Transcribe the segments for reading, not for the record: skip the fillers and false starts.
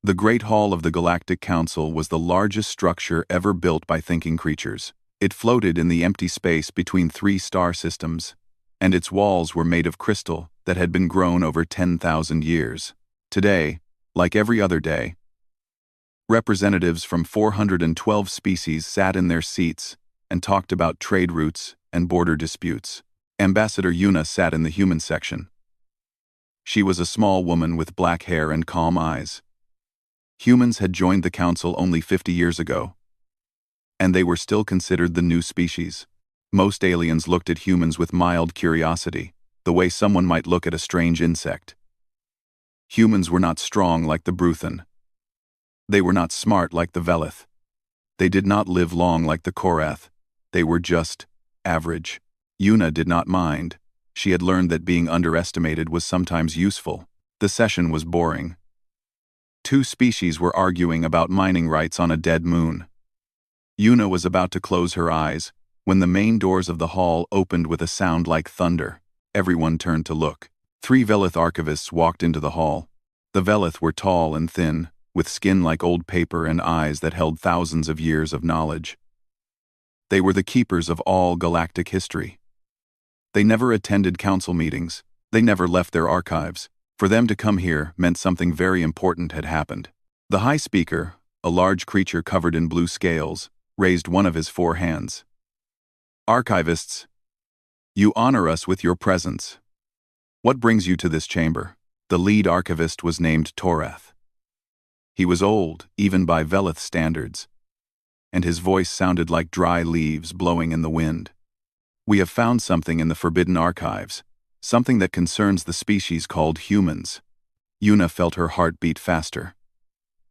The Great Hall of the Galactic Council was the largest structure ever built by thinking creatures. It floated in the empty space between three star systems, and its walls were made of crystal that had been grown over 10,000 years. Today, like every other day, representatives from 412 species sat in their seats and talked about trade routes and border disputes. Ambassador Yuna sat in the human section. She was a small woman with black hair and calm eyes. Humans had joined the council only 50 years ago, and they were still considered the new species. Most aliens looked at humans with mild curiosity, the way someone might look at a strange insect. Humans were not strong like the Bruthan. They were not smart like the Velith. They did not live long like the Korath. They were just average. Yuna did not mind. She had learned that being underestimated was sometimes useful. The session was boring. Two species were arguing about mining rights on a dead moon. Yuna was about to close her eyes when the main doors of the hall opened with a sound like thunder. Everyone turned to look. Three Velith archivists walked into the hall. The Velith were tall and thin, with skin like old paper and eyes that held thousands of years of knowledge. They were the keepers of all galactic history. They never attended council meetings. They never left their archives. For them to come here meant something very important had happened. The High Speaker, a large creature covered in blue scales, raised one of his four hands. Archivists, you honor us with your presence. What brings you to this chamber? The lead archivist was named Torath. He was old, even by Velith standards, and his voice sounded like dry leaves blowing in the wind. We have found something in the Forbidden Archives, something that concerns the species called humans. Yuna felt her heart beat faster.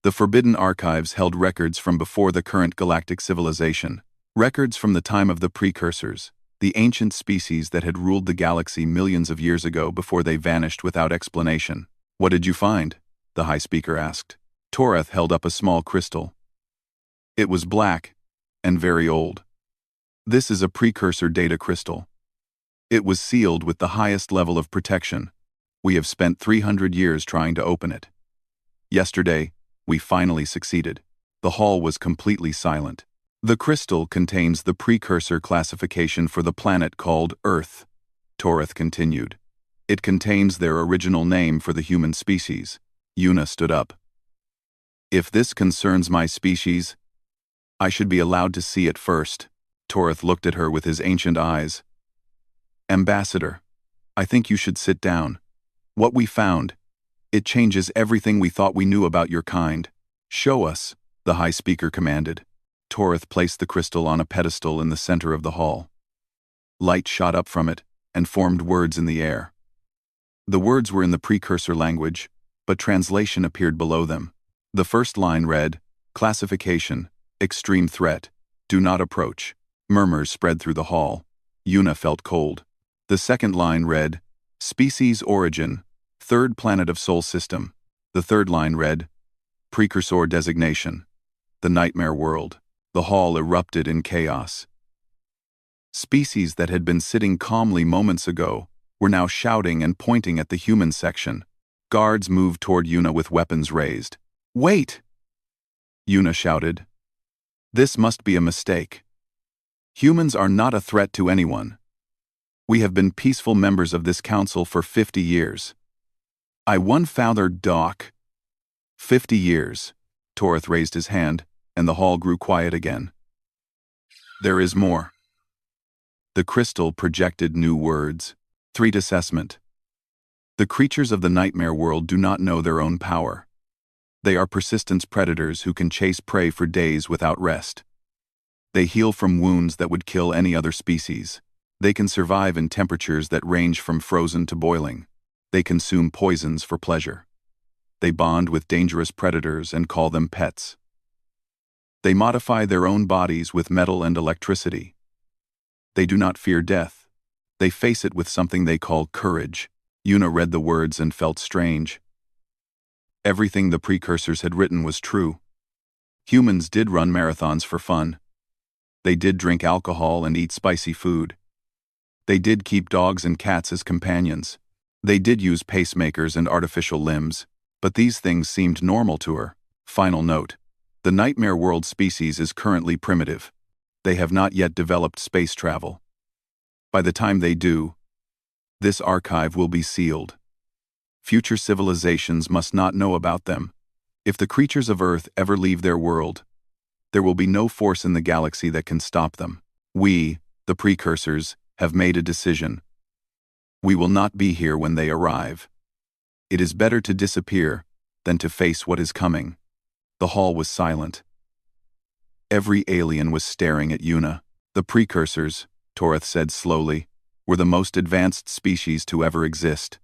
The Forbidden Archives held records from before the current galactic civilization, records from the time of the precursors, the ancient species that had ruled the galaxy millions of years ago before they vanished without explanation. What did you find? The High Speaker asked. Torath held up a small crystal. It was black and very old. This is a precursor data crystal. It was sealed with the highest level of protection. We have spent 300 years trying to open it. Yesterday, we finally succeeded. The hall was completely silent. The crystal contains the precursor classification for the planet called Earth, Torath continued. It contains their original name for the human species. Yuna stood up. If this concerns my species, I should be allowed to see it first. Torath looked at her with his ancient eyes. Ambassador, I think you should sit down. What we found, it changes everything we thought we knew about your kind. Show us, the High Speaker commanded. Torath placed the crystal on a pedestal in the center of the hall. Light shot up from it and formed words in the air. The words were in the precursor language, but translation appeared below them. The first line read, Classification, Extreme Threat, Do Not Approach. Murmurs spread through the hall. Yuna felt cold. The second line read, Species Origin, Third Planet of Sol System. The third line read, Precursor Designation, The Nightmare World. The hall erupted in chaos. Species that had been sitting calmly moments ago were now shouting and pointing at the human section. Guards moved toward Yuna with weapons raised. Wait! Yuna shouted. This must be a mistake. Humans are not a threat to anyone. We have been peaceful members of this council for 50 years. I one father Doc. 50 years. Torath raised his hand, and the hall grew quiet again. There is more. The crystal projected new words. Threat assessment. The creatures of the nightmare world do not know their own power. They are persistence predators who can chase prey for days without rest. They heal from wounds that would kill any other species. They can survive in temperatures that range from frozen to boiling. They consume poisons for pleasure. They bond with dangerous predators and call them pets. They modify their own bodies with metal and electricity. They do not fear death. They face it with something they call courage. Yuna read the words and felt strange. Everything the precursors had written was true. Humans did run marathons for fun. They did drink alcohol and eat spicy food. They did keep dogs and cats as companions. They did use pacemakers and artificial limbs, but these things seemed normal to her. Final note. The Nightmare World species is currently primitive. They have not yet developed space travel. By the time they do, this archive will be sealed. Future civilizations must not know about them. If the creatures of Earth ever leave their world, there will be no force in the galaxy that can stop them. We, the precursors, have made a decision. We will not be here when they arrive. It is better to disappear than to face what is coming. The hall was silent. Every alien was staring at Yuna. The precursors, Toreth said slowly, were the most advanced species to ever exist.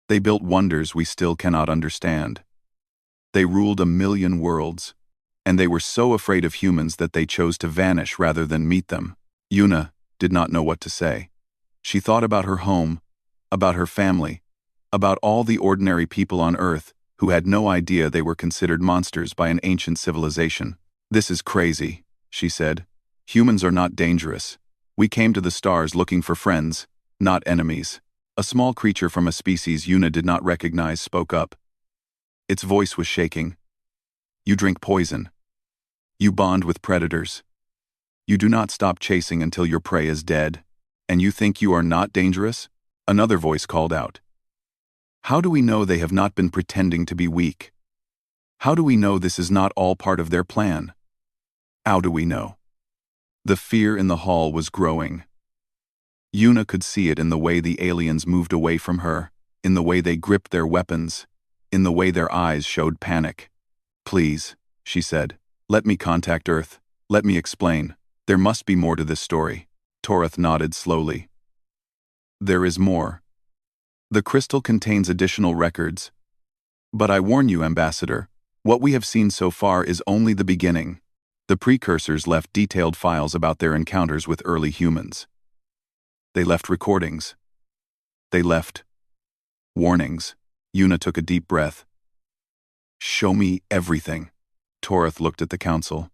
They built wonders we still cannot understand. They ruled 1,000,000 worlds, and they were so afraid of humans that they chose to vanish rather than meet them. Yuna did not know what to say. She thought about her home, about her family, about all the ordinary people on Earth who had no idea they were considered monsters by an ancient civilization. "This is crazy," she said. "Humans are not dangerous. We came to the stars looking for friends, not enemies." A small creature from a species Yuna did not recognize spoke up. Its voice was shaking. "You drink poison. You bond with predators. You do not stop chasing until your prey is dead. And you think you are not dangerous?" Another voice called out. "How do we know they have not been pretending to be weak? How do we know this is not all part of their plan? How do we know?" The fear in the hall was growing. Yuna could see it in the way the aliens moved away from her, in the way they gripped their weapons, in the way their eyes showed panic. "Please," she said, "let me contact Earth. Let me explain. There must be more to this story." Toreth nodded slowly. "There is more. The crystal contains additional records. But I warn you, Ambassador, what we have seen so far is only the beginning." The precursors left detailed files about their encounters with early humans. They left recordings. They left warnings. Yuna took a deep breath. "Show me everything." Toreth looked at the council.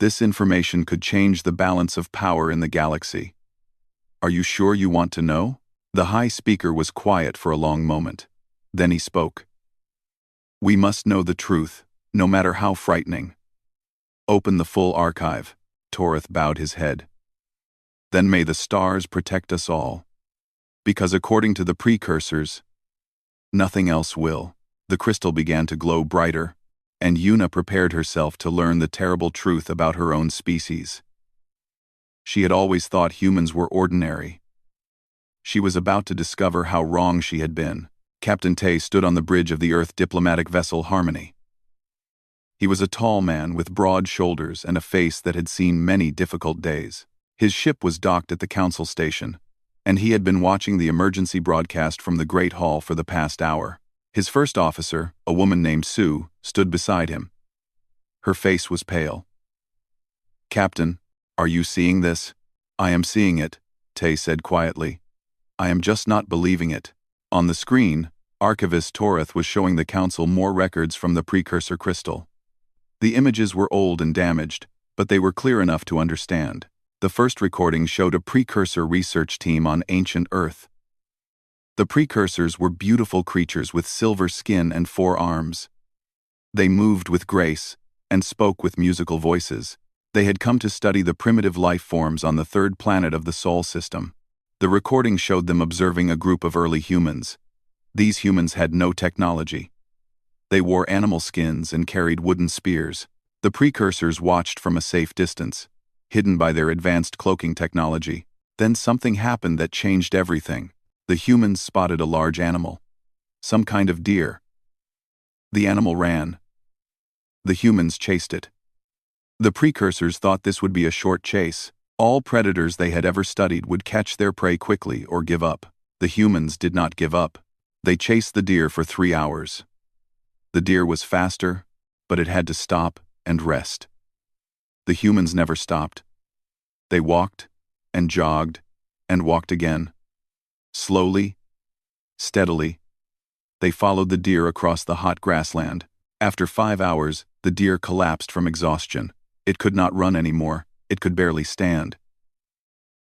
"This information could change the balance of power in the galaxy. Are you sure you want to know?" The High Speaker was quiet for a long moment. Then he spoke. "We must know the truth, no matter how frightening." "Open the full archive." Toreth bowed his head. "Then may the stars protect us all. Because according to the precursors, nothing else will." The crystal began to glow brighter, and Yuna prepared herself to learn the terrible truth about her own species. She had always thought humans were ordinary. She was about to discover how wrong she had been. Captain Tay stood on the bridge of the Earth diplomatic vessel Harmony. He was a tall man with broad shoulders and a face that had seen many difficult days. His ship was docked at the council station, and he had been watching the emergency broadcast from the Great Hall for the past hour. His first officer, a woman named Sue, stood beside him. Her face was pale. "Captain, are you seeing this?" "I am seeing it," Tay said quietly. "I am just not believing it." On the screen, Archivist Toreth was showing the council more records from the precursor crystal. The images were old and damaged, but they were clear enough to understand. The first recording showed a precursor research team on ancient Earth. The precursors were beautiful creatures with silver skin and 4 arms. They moved with grace and spoke with musical voices. They had come to study the primitive life forms on the 3rd planet of the Sol system. The recording showed them observing a group of early humans. These humans had no technology. They wore animal skins and carried wooden spears. The precursors watched from a safe distance, hidden by their advanced cloaking technology. Then something happened that changed everything. The humans spotted a large animal. Some kind of deer. The animal ran. The humans chased it. The precursors thought this would be a short chase. All predators they had ever studied would catch their prey quickly or give up. The humans did not give up. They chased the deer for 3 hours. The deer was faster, but it had to stop and rest. The humans never stopped. They walked and jogged and walked again. Slowly, steadily, they followed the deer across the hot grassland. After 5 hours, the deer collapsed from exhaustion. It could not run anymore. It could barely stand.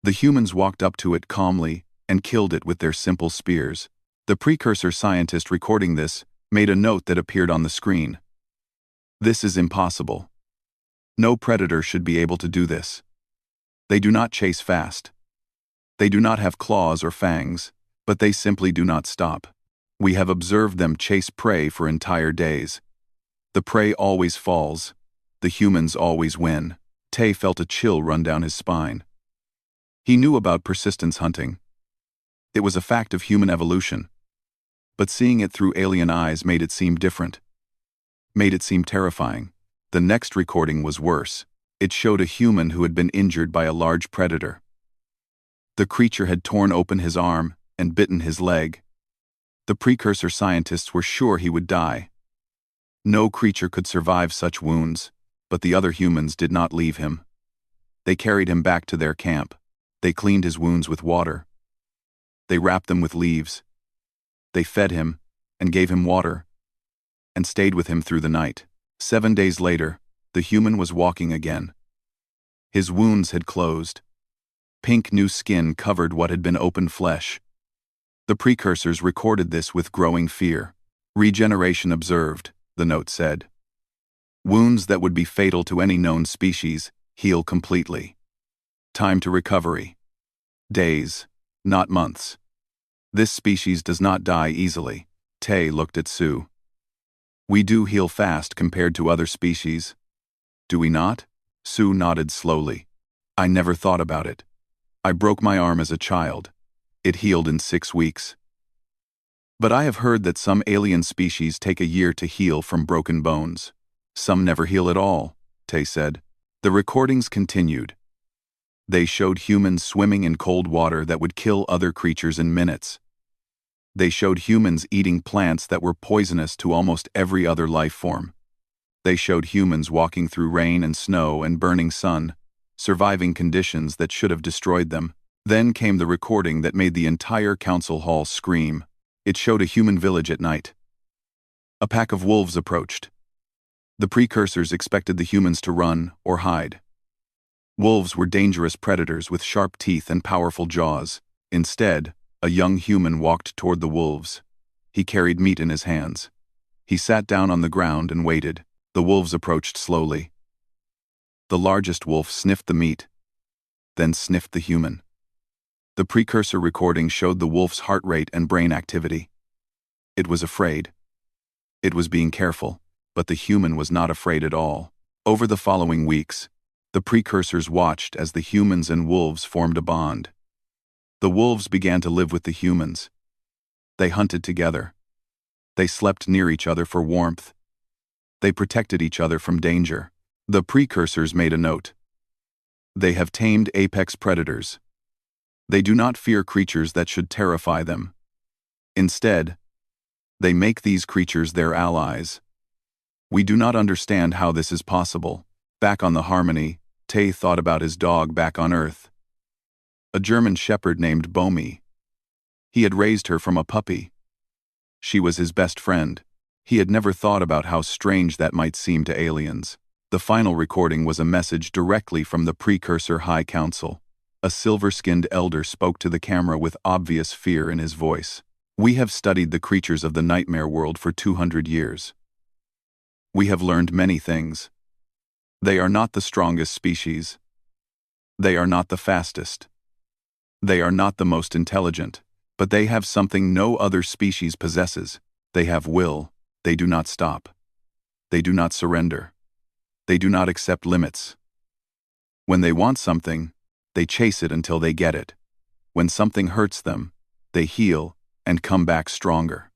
The humans walked up to it calmly and killed it with their simple spears. The precursor scientist recording this made a note that appeared on the screen. This is impossible. No predator should be able to do this. They do not chase fast. They do not have claws or fangs, but they simply do not stop. We have observed them chase prey for entire days. The prey always falls. The humans always win. Tay felt a chill run down his spine. He knew about persistence hunting. It was a fact of human evolution. But seeing it through alien eyes made it seem different. Made it seem terrifying. The next recording was worse. It showed a human who had been injured by a large predator. The creature had torn open his arm and bitten his leg. The precursor scientists were sure he would die. No creature could survive such wounds, but the other humans did not leave him. They carried him back to their camp. They cleaned his wounds with water. They wrapped them with leaves. They fed him and gave him water and stayed with him through the night. 7 days later, the human was walking again. His wounds had closed. Pink new skin covered what had been open flesh. The precursors recorded this with growing fear. Regeneration observed, the note said. Wounds that would be fatal to any known species heal completely. Time to recovery. Days, not months. This species does not die easily. Tay looked at Sue. We do heal fast compared to other species. Do we not? Sue nodded slowly. I never thought about it. I broke my arm as a child. It healed in 6 weeks. But I have heard that some alien species take a year to heal from broken bones. Some never heal at all, Tay said. The recordings continued. They showed humans swimming in cold water that would kill other creatures in minutes. They showed humans eating plants that were poisonous to almost every other life form. They showed humans walking through rain and snow and burning sun, surviving conditions that should have destroyed them. Then came the recording that made the entire council hall scream. It showed a human village at night. A pack of wolves approached. The precursors expected the humans to run or hide. Wolves were dangerous predators with sharp teeth and powerful jaws. Instead, a young human walked toward the wolves. He carried meat in his hands. He sat down on the ground and waited. The wolves approached slowly. The largest wolf sniffed the meat, then sniffed the human. The precursor recording showed the wolf's heart rate and brain activity. It was afraid. It was being careful, but the human was not afraid at all. Over the following weeks, the precursors watched as the humans and wolves formed a bond. The wolves began to live with the humans. They hunted together. They slept near each other for warmth. They protected each other from danger. The precursors made a note. They have tamed apex predators. They do not fear creatures that should terrify them. Instead, they make these creatures their allies. We do not understand how this is possible. Back on the Harmony, Tay thought about his dog back on Earth. A German shepherd named Bomi. He had raised her from a puppy. She was his best friend. He had never thought about how strange that might seem to aliens. The final recording was a message directly from the Precursor High Council. A silver-skinned elder spoke to the camera with obvious fear in his voice. We have studied the creatures of the nightmare world for 200 years. We have learned many things. They are not the strongest species. They are not the fastest. They are not the most intelligent, but they have something no other species possesses. They have will. They do not stop. They do not surrender. They do not accept limits. When they want something, they chase it until they get it. When something hurts them, they heal and come back stronger.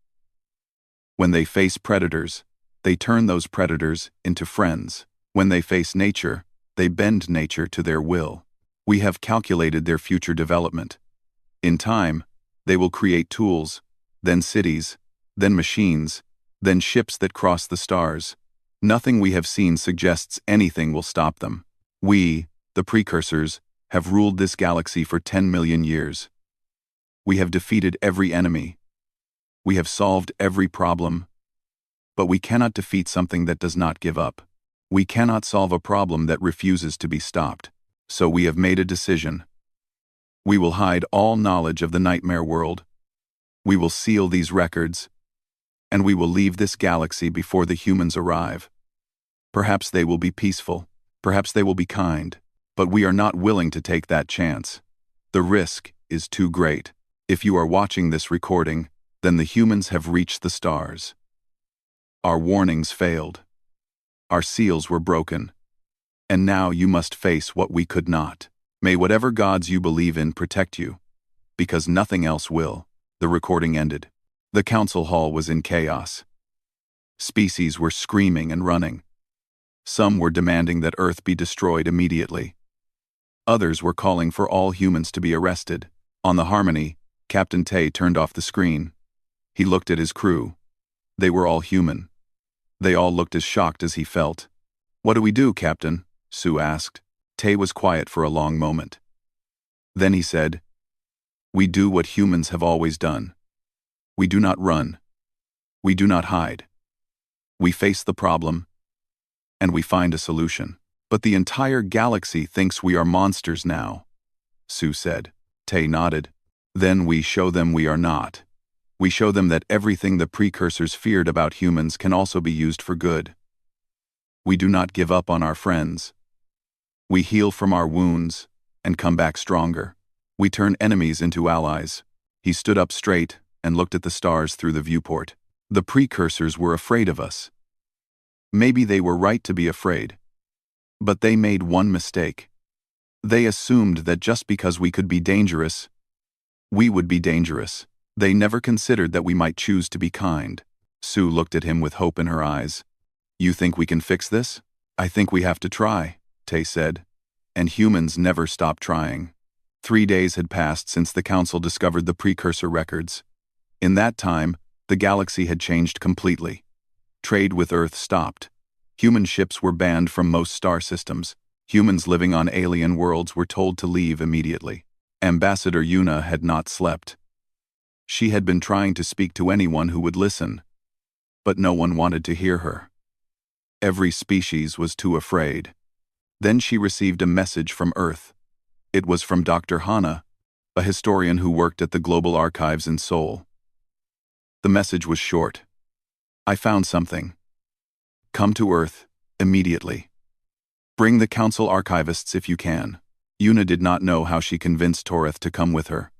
When they face predators, they turn those predators into friends. When they face nature, they bend nature to their will. We have calculated their future development. In time, they will create tools, then cities, then machines, then ships that cross the stars. Nothing we have seen suggests anything will stop them. We, the precursors, have ruled this galaxy for 10 million years. We have defeated every enemy. We have solved every problem. But we cannot defeat something that does not give up. We cannot solve a problem that refuses to be stopped. So we have made a decision. We will hide all knowledge of the nightmare world. We will seal these records. And we will leave this galaxy before the humans arrive. Perhaps they will be peaceful. Perhaps they will be kind. But we are not willing to take that chance. The risk is too great. If you are watching this recording, then the humans have reached the stars. Our warnings failed. Our seals were broken. And now you must face what we could not. May whatever gods you believe in protect you, because nothing else will. The recording ended. The council hall was in chaos. Species were screaming and running. Some were demanding that Earth be destroyed immediately. Others were calling for all humans to be arrested. On the Harmony, Captain Tay turned off the screen. He looked at his crew. They were all human. They all looked as shocked as he felt. "What do we do, Captain?" Sue asked. Tay was quiet for a long moment. Then he said, "We do what humans have always done. We do not run. We do not hide. We face the problem, and we find a solution." "But the entire galaxy thinks we are monsters now," Sue said. Tay nodded. "Then we show them we are not. We show them that everything the precursors feared about humans can also be used for good. We do not give up on our friends. We heal from our wounds and come back stronger. We turn enemies into allies." He stood up straight and looked at the stars through the viewport. "The precursors were afraid of us. Maybe they were right to be afraid. But they made one mistake. They assumed that just because we could be dangerous, we would be dangerous. They never considered that we might choose to be kind." Sue looked at him with hope in her eyes. "You think we can fix this?" "I think we have to try," Tay said. And humans never stopped trying. 3 days had passed since the Council discovered the precursor records. In that time, the galaxy had changed completely. Trade with Earth stopped. Human ships were banned from most star systems. Humans living on alien worlds were told to leave immediately. Ambassador Yuna had not slept. She had been trying to speak to anyone who would listen, but no one wanted to hear her. Every species was too afraid. Then she received a message from Earth. It was from Dr. Hana, a historian who worked at the Global Archives in Seoul. The message was short. "I found something. Come to Earth, immediately. Bring the Council archivists if you can." Yuna did not know how she convinced Torith to come with her.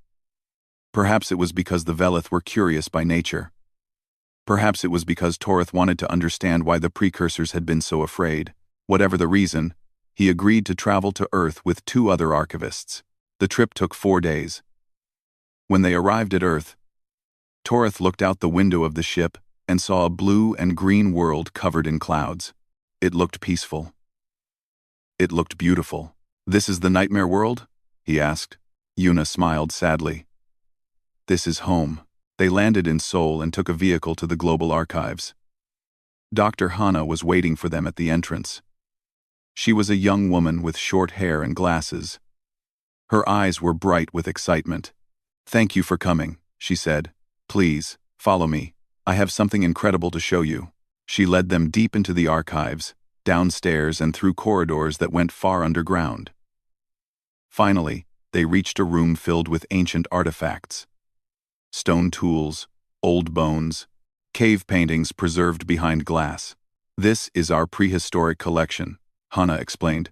Perhaps it was because the Velith were curious by nature. Perhaps it was because Torith wanted to understand why the precursors had been so afraid. Whatever the reason, he agreed to travel to Earth with 2 other archivists. The trip took 4 days. When they arrived at Earth, Torith looked out the window of the ship and saw a blue and green world covered in clouds. It looked peaceful. It looked beautiful. "This is the nightmare world?" he asked. Yuna smiled sadly. "This is home." They landed in Seoul and took a vehicle to the Global Archives. Dr. Hana was waiting for them at the entrance. She was a young woman with short hair and glasses. Her eyes were bright with excitement. "Thank you for coming," she said. "Please, follow me. I have something incredible to show you." She led them deep into the archives, downstairs and through corridors that went far underground. Finally, they reached a room filled with ancient artifacts. Stone tools, old bones, cave paintings preserved behind glass. "This is our prehistoric collection," Hana explained.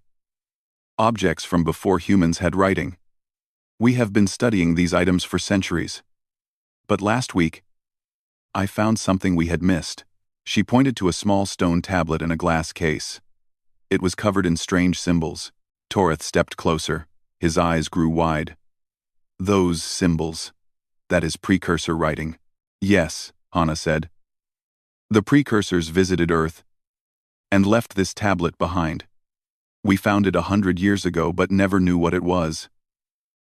"Objects from before humans had writing. We have been studying these items for centuries. But last week, I found something we had missed." She pointed to a small stone tablet in a glass case. It was covered in strange symbols. Torith stepped closer. His eyes grew wide. "Those symbols. That is precursor writing." "Yes," Hana said. "The precursors visited Earth and left this tablet behind. We found it 100 years ago but never knew what it was.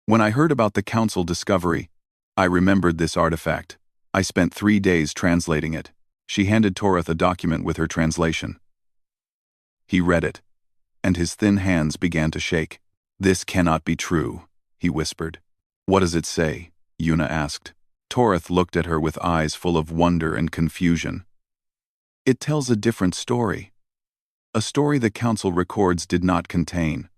When I heard about the Council discovery, I remembered this artifact. I spent 3 days translating it." She handed Torith a document with her translation. He read it, and his thin hands began to shake. "This cannot be true," he whispered. "What does it say?" Yuna asked. Torith looked at her with eyes full of wonder and confusion. "It tells a different story. A story the Council records did not contain."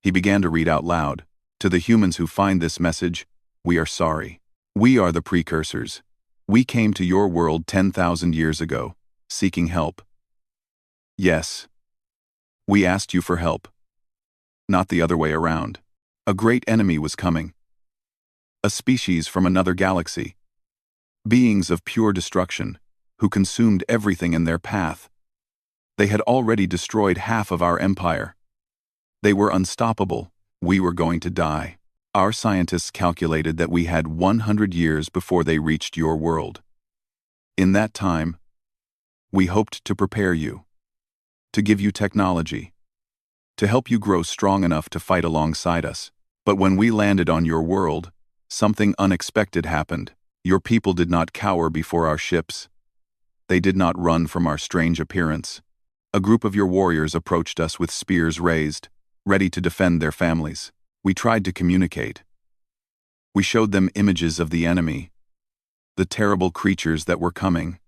He began to read out loud. "To the humans who find this message, we are sorry. We are the precursors. We came to your world 10,000 years ago, seeking help. Yes, We asked you for help. Not the other way around. A great enemy was coming. A species from another galaxy. Beings of pure destruction, who consumed everything in their path. They had already destroyed half of our empire. They were unstoppable. We were going to die. Our scientists calculated that we had 100 years before they reached your world. In that time, we hoped to prepare you, to give you technology, to help you grow strong enough to fight alongside us. But when we landed on your world, something unexpected happened. Your people did not cower before our ships. They did not run from our strange appearance. A group of your warriors approached us with spears raised, ready to defend their families. We tried to communicate. We showed them images of the enemy, the terrible creatures that were coming.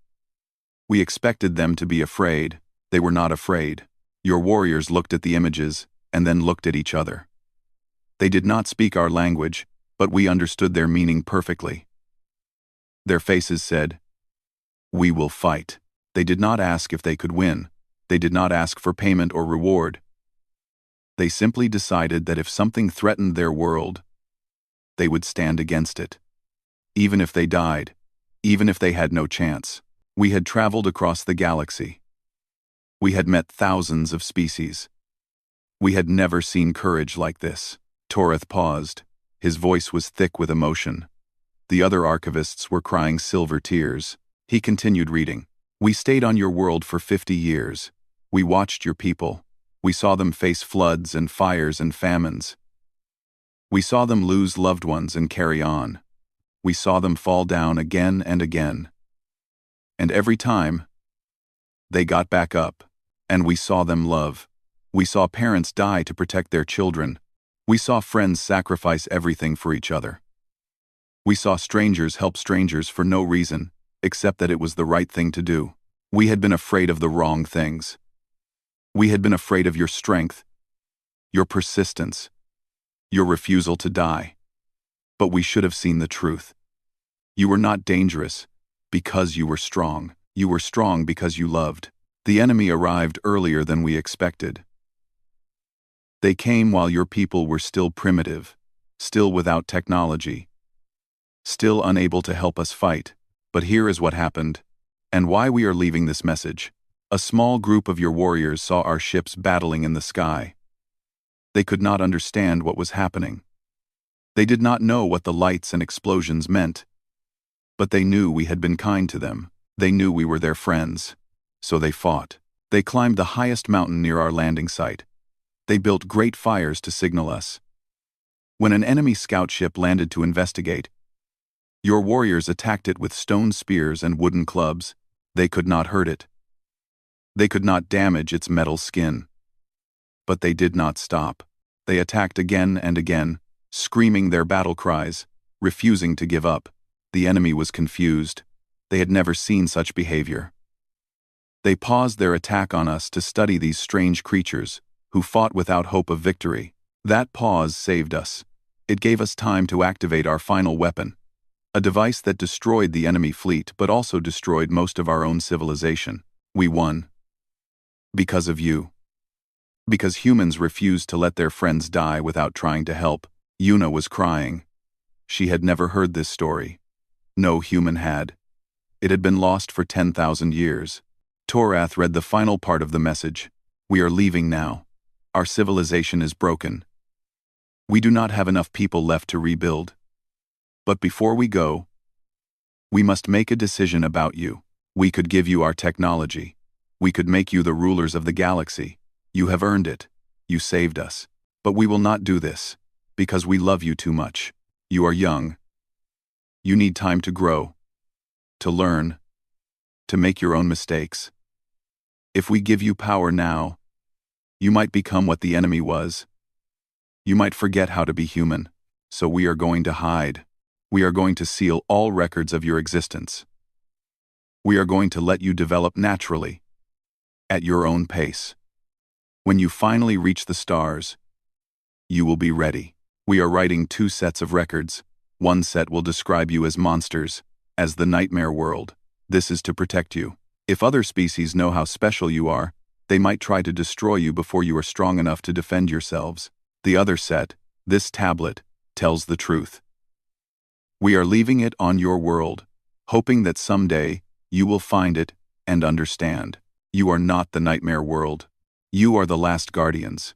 We expected them to be afraid. They were not afraid. Your warriors looked at the images and then looked at each other. They did not speak our language, but we understood their meaning perfectly. Their faces said, "We will fight." They did not ask if they could win. They did not ask for payment or reward. They simply decided that if something threatened their world, they would stand against it. Even if they died, even if they had no chance. We had traveled across the galaxy. We had met thousands of species. We had never seen courage like this. Toreth paused. His voice was thick with emotion. The other archivists were crying silver tears. He continued reading. We stayed on your world for 50 years. We watched your people. We saw them face floods and fires and famines. We saw them lose loved ones and carry on. We saw them fall down again and again. And every time, they got back up, and we saw them love. We saw parents die to protect their children. We saw friends sacrifice everything for each other. We saw strangers help strangers for no reason, except that it was the right thing to do. We had been afraid of the wrong things. We had been afraid of your strength, your persistence, your refusal to die. But we should have seen the truth. You were not dangerous because you were strong. You were strong because you loved. The enemy arrived earlier than we expected. They came while your people were still primitive, still without technology, still unable to help us fight. But here is what happened, and why we are leaving this message. A small group of your warriors saw our ships battling in the sky. They could not understand what was happening. They did not know what the lights and explosions meant. But they knew we had been kind to them. They knew we were their friends. So they fought. They climbed the highest mountain near our landing site. They built great fires to signal us. When an enemy scout ship landed to investigate, your warriors attacked it with stone spears and wooden clubs. They could not hurt it. They could not damage its metal skin. But they did not stop. They attacked again and again, screaming their battle cries, refusing to give up. The enemy was confused. They had never seen such behavior. They paused their attack on us to study these strange creatures, who fought without hope of victory. That pause saved us. It gave us time to activate our final weapon, a device that destroyed the enemy fleet but also destroyed most of our own civilization. We won. Because of you. Because humans refused to let their friends die without trying to help. Yuna was crying. She had never heard this story. No human had. It had been lost for 10,000 years. Torath read the final part of the message. We are leaving now. Our civilization is broken. We do not have enough people left to rebuild. But before we go, we must make a decision about you. We could give you our technology. We could make you the rulers of the galaxy. You have earned it. You saved us. But we will not do this, because we love you too much. You are young. You need time to grow, to learn, to make your own mistakes. If we give you power now, you might become what the enemy was. You might forget how to be human. So we are going to hide. We are going to seal all records of your existence. We are going to let you develop naturally, at your own pace. When you finally reach the stars, you will be ready. We are writing 2 sets of records. One set will describe you as monsters, as the nightmare world. This is to protect you. If other species know how special you are, They might try to destroy you before you are strong enough to defend yourselves. The other set, this tablet, tells the truth. We are leaving it on your world, hoping that someday you will find it and understand. You are not the nightmare world. You are the last guardians.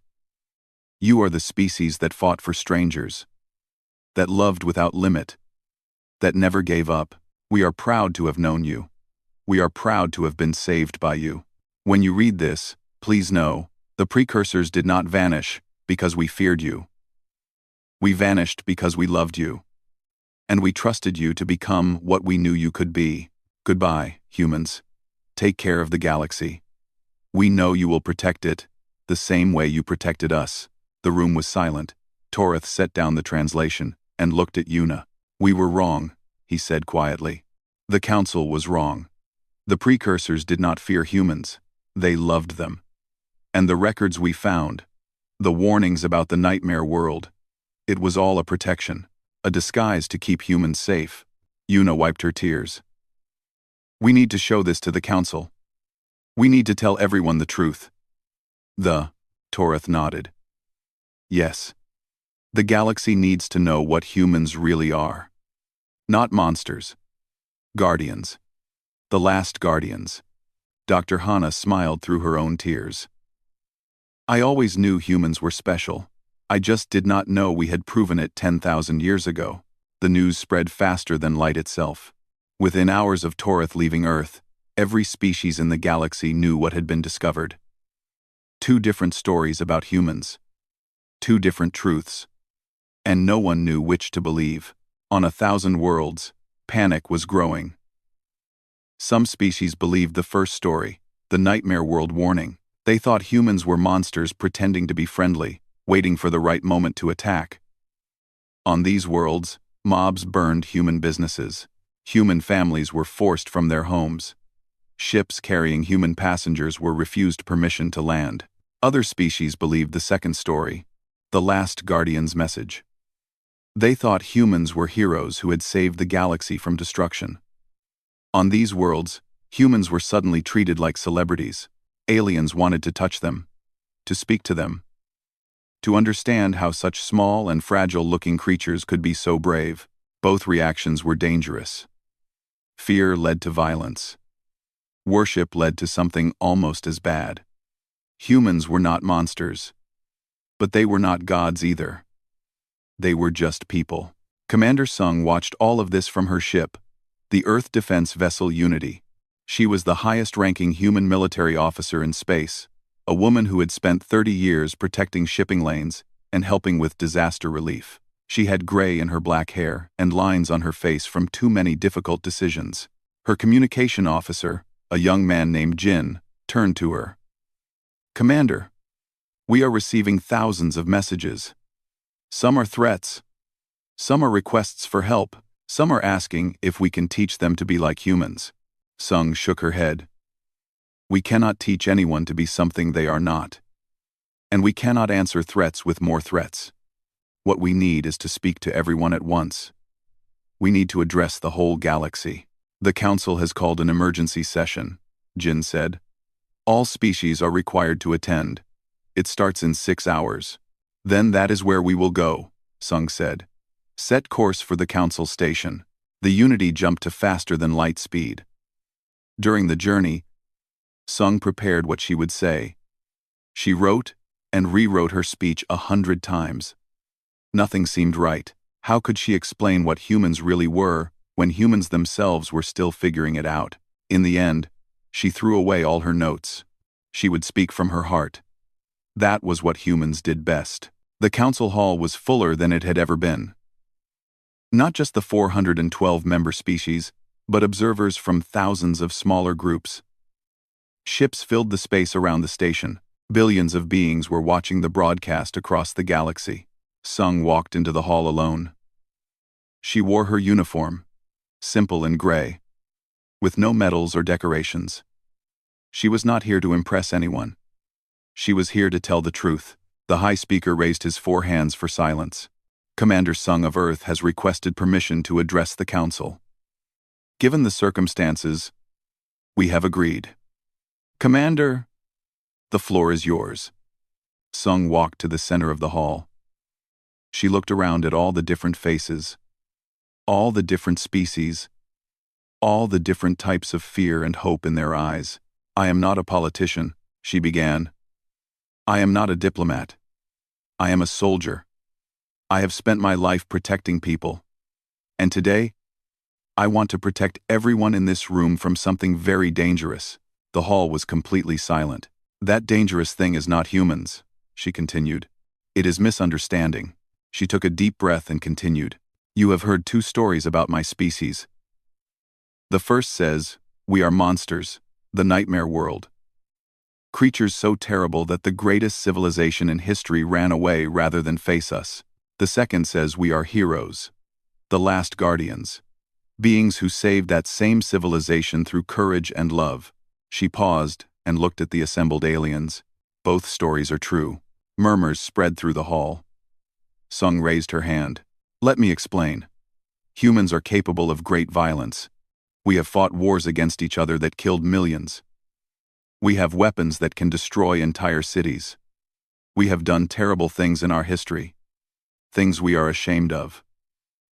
You are the species that fought for strangers, that loved without limit, that never gave up. We are proud to have known you. We are proud to have been saved by you. When you read this, please know, the precursors did not vanish because we feared you. We vanished because we loved you. And we trusted you to become what we knew you could be. Goodbye, humans. Take care of the galaxy. We know you will protect it, the same way you protected us. The room was silent. Torith set down the translation and looked at Una. We were wrong, he said quietly. The council was wrong. The precursors did not fear humans. They loved them. And the records we found, the warnings about the nightmare world, it was all a protection, a disguise to keep humans safe. Una wiped her tears. We need to show this to the council. We need to tell everyone the truth. Torith nodded. Yes. The galaxy needs to know what humans really are. Not monsters. Guardians. The last guardians. Dr. Hannah smiled through her own tears. I always knew humans were special. I just did not know we had proven it 10,000 years ago. The news spread faster than light itself. Within hours of Torith leaving Earth, every species in the galaxy knew what had been discovered. 2 different stories about humans. 2 different truths. And no one knew which to believe. On 1,000 worlds, panic was growing. Some species believed the first story, the nightmare world warning. They thought humans were monsters pretending to be friendly, waiting for the right moment to attack. On these worlds, mobs burned human businesses. Human families were forced from their homes. Ships carrying human passengers were refused permission to land. Other species believed the second story, the last guardian's message. They thought humans were heroes who had saved the galaxy from destruction. On these worlds, humans were suddenly treated like celebrities. Aliens wanted to touch them, to speak to them, to understand how such small and fragile-looking creatures could be so brave. Both reactions were dangerous. Fear led to violence. Worship led to something almost as bad. Humans were not monsters. But they were not gods either. They were just people. Commander Sung watched all of this from her ship, the Earth Defense Vessel Unity. She was the highest-ranking human military officer in space, a woman who had spent 30 years protecting shipping lanes and helping with disaster relief. She had gray in her black hair and lines on her face from too many difficult decisions. Her communication officer, a young man named Jin, turned to her. Commander, we are receiving thousands of messages. Some are threats. Some are requests for help. Some are asking if we can teach them to be like humans. Sung shook her head. We cannot teach anyone to be something they are not. And we cannot answer threats with more threats. What we need is to speak to everyone at once. We need to address the whole galaxy. The council has called an emergency session, Jin said. All species are required to attend. It starts in 6 hours. Then that is where we will go, Sung said. Set course for the council station. The Unity jumped to faster than light speed. During the journey, Sung prepared what she would say. She wrote and rewrote her speech 100 times. Nothing seemed right. How could she explain what humans really were when humans themselves were still figuring it out? In the end, she threw away all her notes. She would speak from her heart. That was what humans did best. The council hall was fuller than it had ever been. Not just the 412 member species, but observers from thousands of smaller groups. Ships filled the space around the station. Billions of beings were watching the broadcast across the galaxy. Sung walked into the hall alone. She wore her uniform, simple and gray, with no medals or decorations. She was not here to impress anyone. She was here to tell the truth. The High Speaker raised his 4 hands for silence. Commander Sung of Earth has requested permission to address the council. Given the circumstances, we have agreed. Commander, The floor is yours. Sung walked to the center of the hall. She looked around at all the different faces, all the different species, all the different types of fear and hope in their eyes. I am not a politician, she began. I am not a diplomat. I am a soldier. I have spent my life protecting people. And today, I want to protect everyone in this room from something very dangerous. The hall was completely silent. That dangerous thing is not humans, she continued. It is misunderstanding. She took a deep breath and continued. You have heard 2 stories about my species. The first says, we are monsters, the nightmare world. Creatures so terrible that the greatest civilization in history ran away rather than face us. The second says we are heroes, the last guardians, beings who saved that same civilization through courage and love. She paused and looked at the assembled aliens. Both stories are true. Murmurs spread through the hall. Sung raised her hand. Let me explain. Humans are capable of great violence. We have fought wars against each other that killed millions. We have weapons that can destroy entire cities. We have done terrible things in our history. Things we are ashamed of.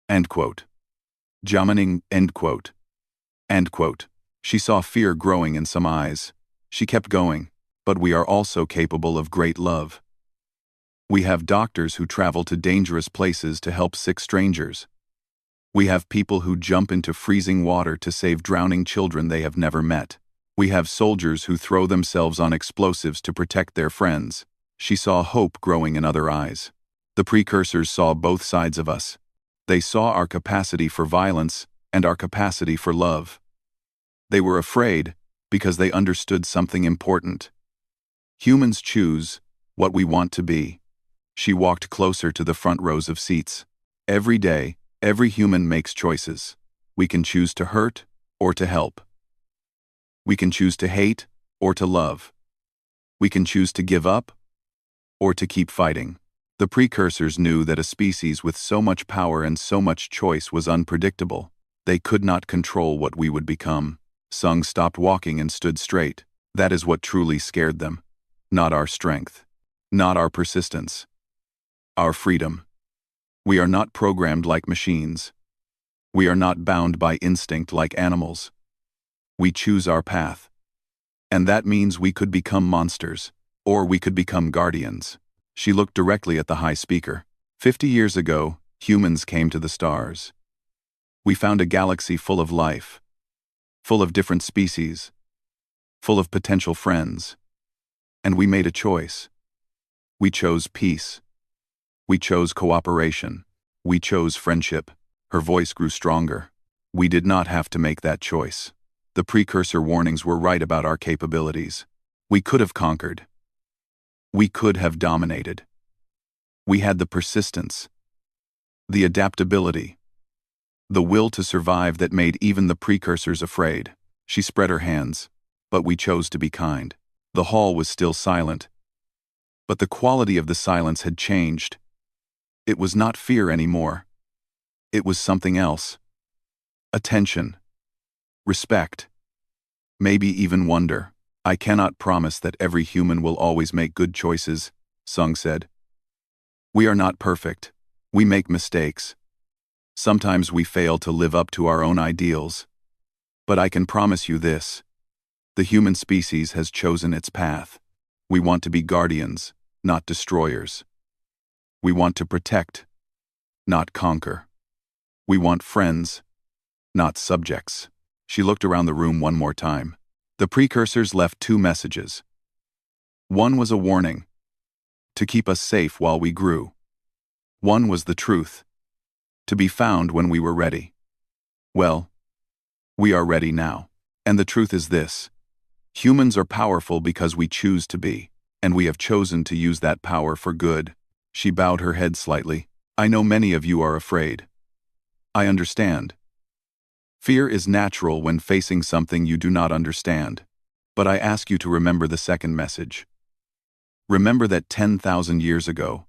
End quote. Jamaning, end quote. End quote. She saw fear growing in some eyes. She kept going. But we are also capable of great love. We have doctors who travel to dangerous places to help sick strangers. We have people who jump into freezing water to save drowning children they have never met. We have soldiers who throw themselves on explosives to protect their friends. She saw hope growing in other eyes. The precursors saw both sides of us. They saw our capacity for violence and our capacity for love. They were afraid because they understood something important. Humans choose what we want to be. She walked closer to the front rows of seats. Every day, every human makes choices. We can choose to hurt or to help. We can choose to hate or to love. We can choose to give up or to keep fighting. The precursors knew that a species with so much power and so much choice was unpredictable. They could not control what we would become. Sung stopped walking and stood straight. That is what truly scared them. Not our strength. Not our persistence. Our freedom. We are not programmed like machines. We are not bound by instinct like animals. We choose our path. And that means we could become monsters, or we could become guardians. She looked directly at the high speaker. 50 years ago, humans came to the stars. We found a galaxy full of life, full of different species, full of potential friends. And we made a choice. We chose peace. We chose cooperation. We chose friendship. Her voice grew stronger. We did not have to make that choice. The precursor warnings were right about our capabilities. We could have conquered. We could have dominated. We had the persistence, the adaptability, the will to survive that made even the precursors afraid. She spread her hands, but we chose to be kind. The hall was still silent, but the quality of the silence had changed. It was not fear anymore. It was something else. Attention. Respect. Maybe even wonder. I cannot promise that every human will always make good choices, Sung said. We are not perfect. We make mistakes. Sometimes we fail to live up to our own ideals. But I can promise you this. The human species has chosen its path. We want to be guardians, not destroyers. We want to protect, not conquer. We want friends, not subjects. She looked around the room one more time. The precursors left 2 messages. One was a warning, to keep us safe while we grew. One was the truth, to be found when we were ready. Well, we are ready now. And the truth is this. Humans are powerful because we choose to be, and we have chosen to use that power for good. She bowed her head slightly. I know many of you are afraid. I understand. Fear is natural when facing something you do not understand. But I ask you to remember the second message. Remember that 10,000 years ago,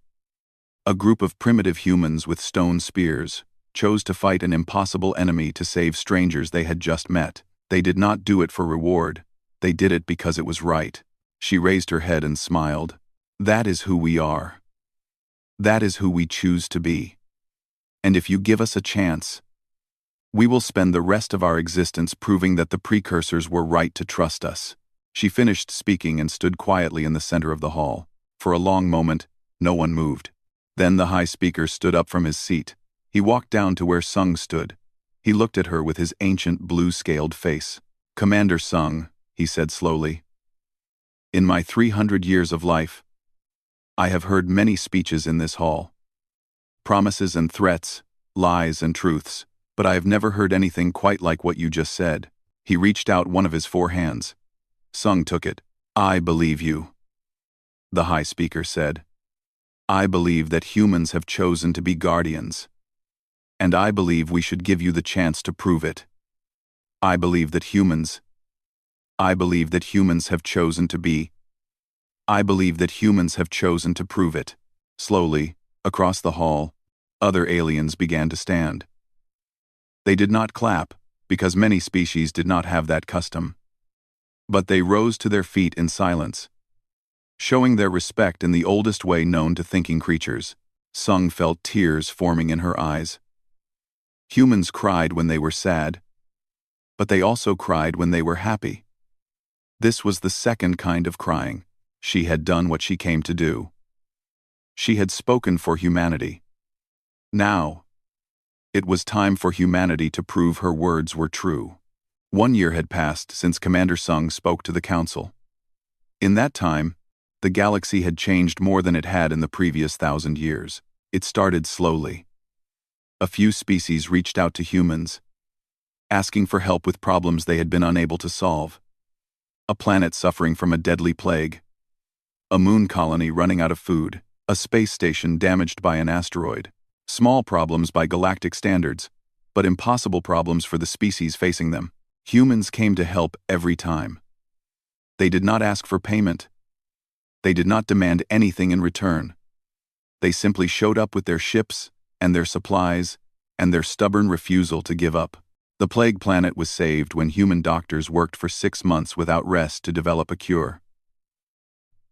a group of primitive humans with stone spears chose to fight an impossible enemy to save strangers they had just met. They did not do it for reward. They did it because it was right. She raised her head and smiled. That is who we are. That is who we choose to be. And if you give us a chance, we will spend the rest of our existence proving that the precursors were right to trust us. She finished speaking and stood quietly in the center of the hall. For a long moment, no one moved. Then the high speaker stood up from his seat. He walked down to where Sung stood. He looked at her with his ancient blue-scaled face. Commander Sung, he said slowly, in my 300 years of life, I have heard many speeches in this hall. Promises and threats, lies and truths, but I have never heard anything quite like what you just said. He reached out one of his 4 hands. Sung took it. I believe you, the high speaker said. I believe that humans have chosen to be guardians. And I believe we should give you the chance to prove it. I believe that humans have chosen to be. I believe that humans have chosen to prove it. Slowly, across the hall, other aliens began to stand. They did not clap, because many species did not have that custom. But they rose to their feet in silence, showing their respect in the oldest way known to thinking creatures. Sung felt tears forming in her eyes. Humans cried when they were sad, but they also cried when they were happy. This was the second kind of crying. She had done what she came to do. She had spoken for humanity. Now, it was time for humanity to prove her words were true. 1 year had passed since Commander Sung spoke to the Council. In that time, the galaxy had changed more than it had in the previous 1,000 years. It started slowly. A few species reached out to humans, asking for help with problems they had been unable to solve. A planet suffering from a deadly plague. A moon colony running out of food. A space station damaged by an asteroid. Small problems by galactic standards, but impossible problems for the species facing them. Humans came to help every time. They did not ask for payment. They did not demand anything in return. They simply showed up with their ships and their supplies and their stubborn refusal to give up. The plague planet was saved when human doctors worked for 6 months without rest to develop a cure.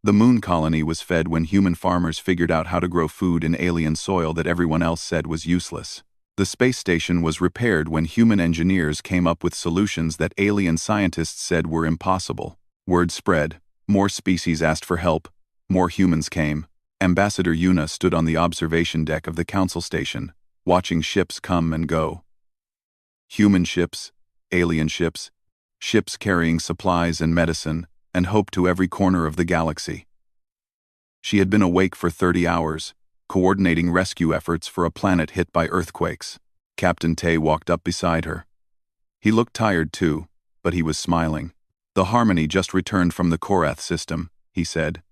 The moon colony was fed when human farmers figured out how to grow food in alien soil that everyone else said was useless. The space station was repaired when human engineers came up with solutions that alien scientists said were impossible. Word spread, more species asked for help, more humans came. Ambassador Yuna stood on the observation deck of the Council station, watching ships come and go. Human ships, alien ships, ships carrying supplies and medicine, and hope to every corner of the galaxy. She had been awake for 30 hours, coordinating rescue efforts for a planet hit by earthquakes. Captain Tay walked up beside her. He looked tired too, but he was smiling. The Harmony just returned from the Korath system, he said.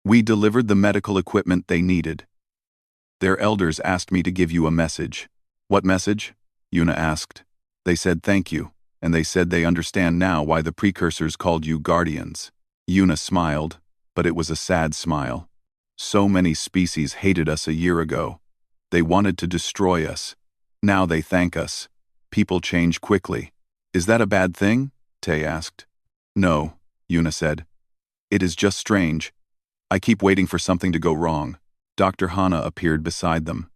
We delivered the medical equipment they needed. Their elders asked me to give you a message. What message? Yuna asked. They said thank you, and they said they understand now why the precursors called you guardians. Yuna smiled, but it was a sad smile. So many species hated us a year ago. They wanted to destroy us. Now they thank us. People change quickly. Is that a bad thing? Tay asked. No, Yuna said. It is just strange. I keep waiting for something to go wrong. Dr. Hana appeared beside them.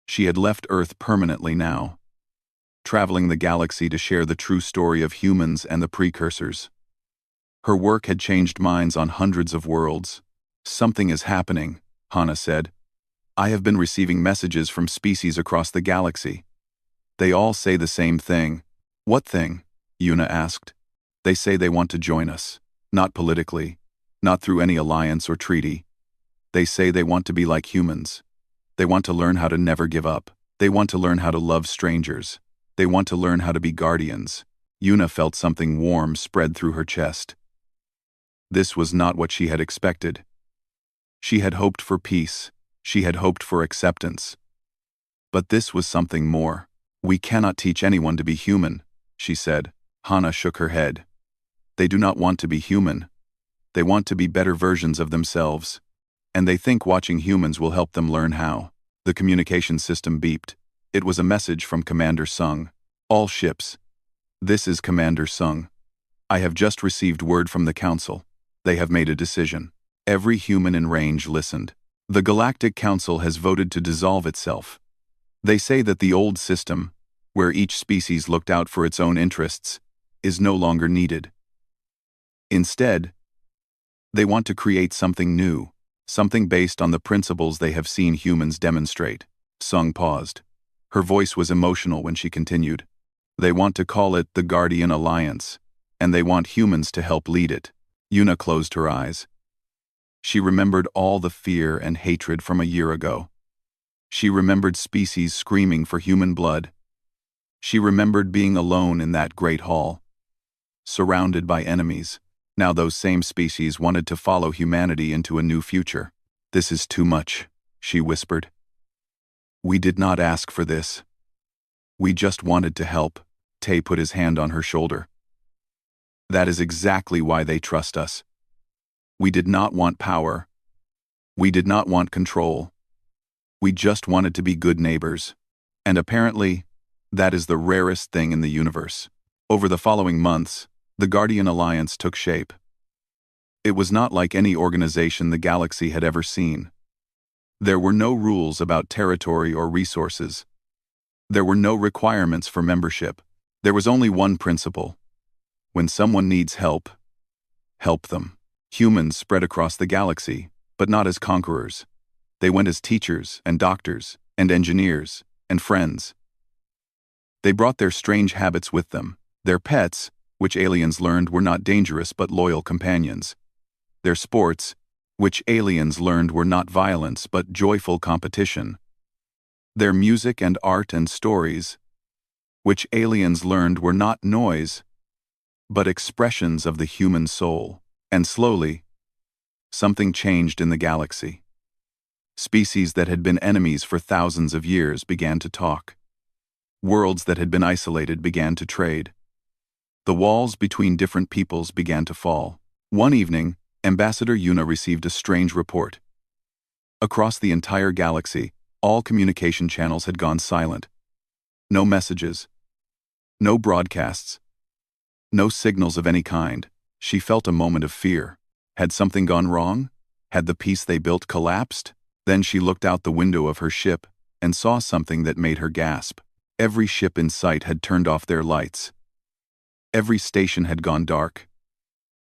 She had left Earth permanently now, traveling the galaxy to share the true story of humans and the precursors. Her work had changed minds on hundreds of worlds. Something is happening, Hana said. I have been receiving messages from species across the galaxy. They all say the same thing. What thing? Yuna asked. They say they want to join us. Not politically, not through any alliance or treaty. They say they want to be like humans. They want to learn how to never give up. They want to learn how to love strangers. They want to learn how to be guardians. Yuna felt something warm spread through her chest. This was not what she had expected. She had hoped for peace. She had hoped for acceptance. But this was something more. We cannot teach anyone to be human, she said. Hana shook her head. They do not want to be human. They want to be better versions of themselves. And they think watching humans will help them learn how. The communication system beeped. It was a message from Commander Sung. All ships. This is Commander Sung. I have just received word from the Council. They have made a decision. Every human in range listened. The Galactic Council has voted to dissolve itself. They say that the old system, where each species looked out for its own interests, is no longer needed. Instead, they want to create something new, something based on the principles they have seen humans demonstrate. Sung paused. Her voice was emotional when she continued. They want to call it the Guardian Alliance, and they want humans to help lead it. Yuna closed her eyes. She remembered all the fear and hatred from a year ago. She remembered species screaming for human blood. She remembered being alone in that great hall, surrounded by enemies. Now those same species wanted to follow humanity into a new future. This is too much, she whispered. We did not ask for this. We just wanted to help. Tay put his hand on her shoulder. That is exactly why they trust us. We did not want power. We did not want control. We just wanted to be good neighbors. And apparently, that is the rarest thing in the universe. Over the following months, the Guardian Alliance took shape. It was not like any organization the galaxy had ever seen. There were no rules about territory or resources. There were no requirements for membership. There was only one principle. When someone needs help, help them. Humans spread across the galaxy, but not as conquerors. They went as teachers and doctors and engineers and friends. They brought their strange habits with them, their pets, which aliens learned were not dangerous but loyal companions. Their sports, which aliens learned were not violence but joyful competition. Their music and art and stories, which aliens learned were not noise, but expressions of the human soul. And slowly, something changed in the galaxy. Species that had been enemies for thousands of years began to talk. Worlds that had been isolated began to trade. The walls between different peoples began to fall. One evening, Ambassador Yuna received a strange report. Across the entire galaxy, all communication channels had gone silent. No messages. No broadcasts. No signals of any kind. She felt a moment of fear. Had something gone wrong? Had the peace they built collapsed? Then she looked out the window of her ship and saw something that made her gasp. Every ship in sight had turned off their lights. Every station had gone dark.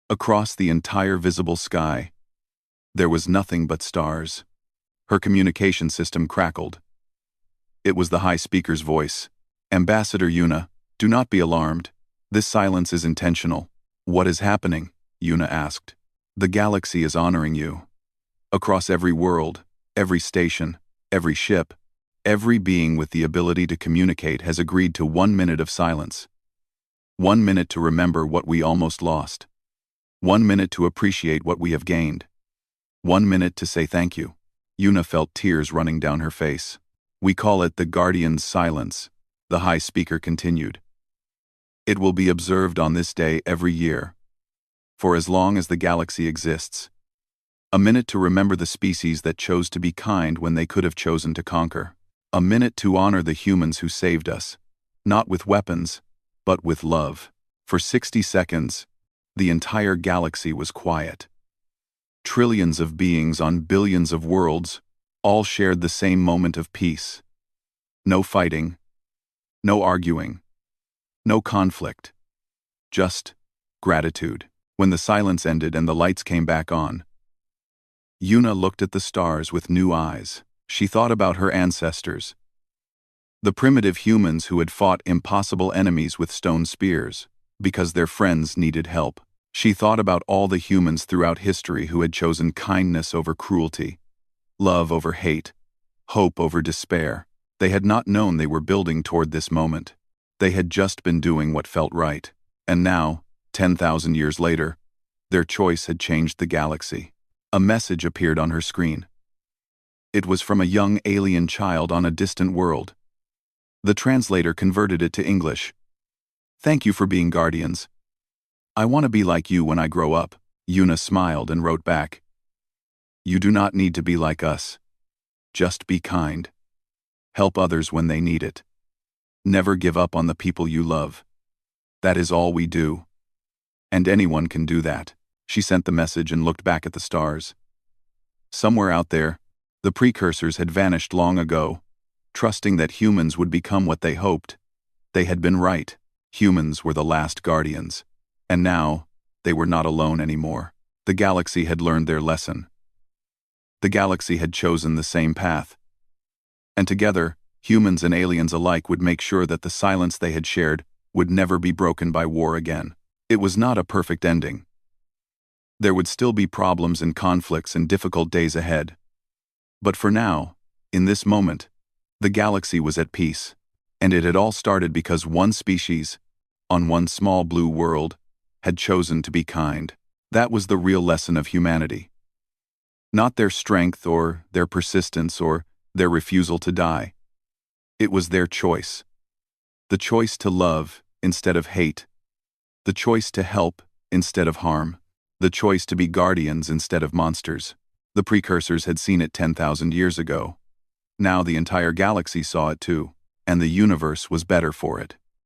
Across the entire visible sky, there was nothing but stars. Her communication system crackled. It was the High Speaker's voice. Ambassador Yuna, do not be alarmed. This silence is intentional. What is happening? Yuna asked. The galaxy is honoring you. Across every world, every station, every ship, every being with the ability to communicate has agreed to 1 minute of silence. 1 minute to remember what we almost lost. 1 minute to appreciate what we have gained. 1 minute to say thank you. Yuna felt tears running down her face. We call it the Guardian's silence, the High Speaker continued. It will be observed on this day every year, for as long as the galaxy exists. A minute to remember the species that chose to be kind when they could have chosen to conquer. A minute to honor the humans who saved us, not with weapons, but with love. For 60 seconds, the entire galaxy was quiet. Trillions of beings on billions of worlds all shared the same moment of peace. No fighting, no arguing, no conflict, just gratitude. When the silence ended and the lights came back on, Yuna looked at the stars with new eyes. She thought about her ancestors, the primitive humans who had fought impossible enemies with stone spears because their friends needed help. She thought about all the humans throughout history who had chosen kindness over cruelty, love over hate, hope over despair. They had not known they were building toward this moment. They had just been doing what felt right. And now, 10,000 years later, their choice had changed the galaxy. A message appeared on her screen. It was from a young alien child on a distant world. The translator converted it to English. Thank you for being guardians. I want to be like you when I grow up. Yuna smiled and wrote back. You do not need to be like us. Just be kind. Help others when they need it. Never give up on the people you love. That is all we do. And anyone can do that. She sent the message and looked back at the stars. Somewhere out there, the precursors had vanished long ago, trusting that humans would become what they hoped. They had been right. Humans were the last guardians. And now, they were not alone anymore. The galaxy had learned their lesson. The galaxy had chosen the same path. And together, humans and aliens alike would make sure that the silence they had shared would never be broken by war again. It was not a perfect ending. There would still be problems and conflicts and difficult days ahead. But for now, in this moment, the galaxy was at peace, and it had all started because one species, on one small blue world, had chosen to be kind. That was the real lesson of humanity. Not their strength or their persistence or their refusal to die. It was their choice. The choice to love instead of hate. The choice to help instead of harm. The choice to be guardians instead of monsters. The precursors had seen it 10,000 years ago. Now the entire galaxy saw it too, and the universe was better for it.